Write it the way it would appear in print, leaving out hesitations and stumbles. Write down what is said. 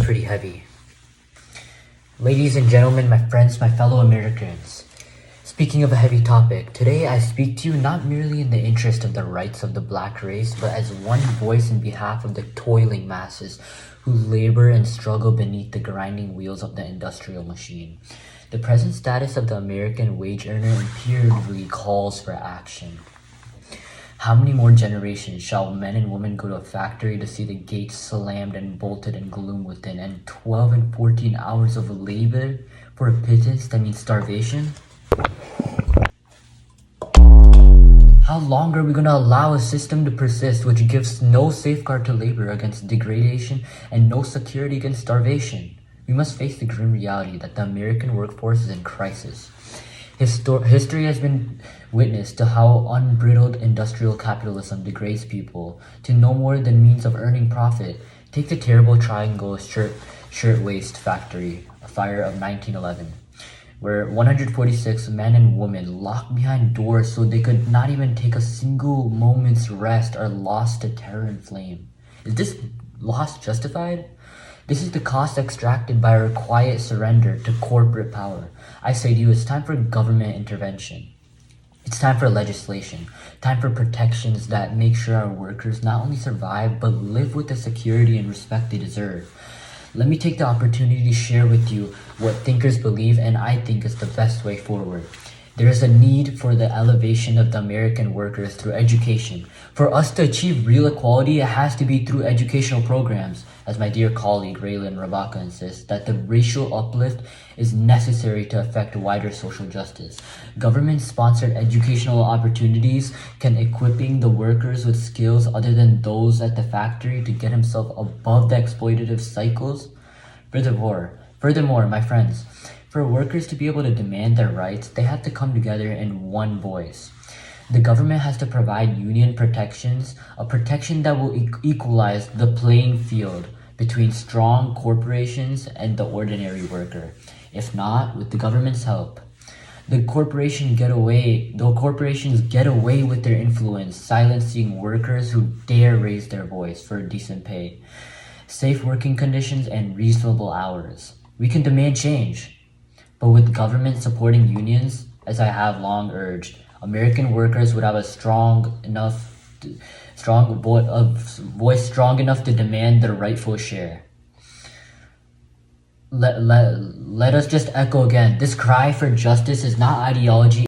pretty heavy. Ladies and gentlemen, my friends, my fellow Americans. Speaking of a heavy topic, today I speak to you not merely in the interest of the rights of the black race, but as one voice in behalf of the toiling masses who labor and struggle beneath the grinding wheels of the industrial machine. The present status of the American wage earner imperatively calls for action. How many more generations shall men and women go to a factory to see the gates slammed and bolted and gloom within, and 12 and 14 hours of labor for a pittance that means starvation? How long are we going to allow a system to persist which gives no safeguard to labor against degradation and no security against starvation? We must face the grim reality that the American workforce is in crisis. History has been witness to how unbridled industrial capitalism degrades people to no more than means of earning profit. Take the terrible Triangle Shirtwaist Factory, a fire of 1911, where 146 men and women locked behind doors so they could not even take a single moment's rest are lost to terror and flame. Is this loss justified? This is the cost extracted by our quiet surrender to corporate power. I say to you, it's time for government intervention. It's time for legislation, time for protections that make sure our workers not only survive, but live with the security and respect they deserve. Let me take the opportunity to share with you what thinkers believe and I think is the best way forward. There is a need for the elevation of the American workers through education. For us to achieve real equality, it has to be through educational programs. As my dear colleague Raylan Rabaka insists, that the racial uplift is necessary to affect wider social justice. Government-sponsored educational opportunities can equipping the workers with skills other than those at the factory to get himself above the exploitative cycles. Furthermore, my friends, for workers to be able to demand their rights, they have to come together in one voice. The government has to provide union protections, a protection that will equalize the playing field between strong corporations and the ordinary worker. If not, with the government's help, the corporations get away with their influence, silencing workers who dare raise their voice for decent pay, safe working conditions, and reasonable hours. We can demand change. But with government supporting unions, as I have long urged, American workers would have a voice strong enough to demand their rightful share. Let us just echo again, this cry for justice is not ideology.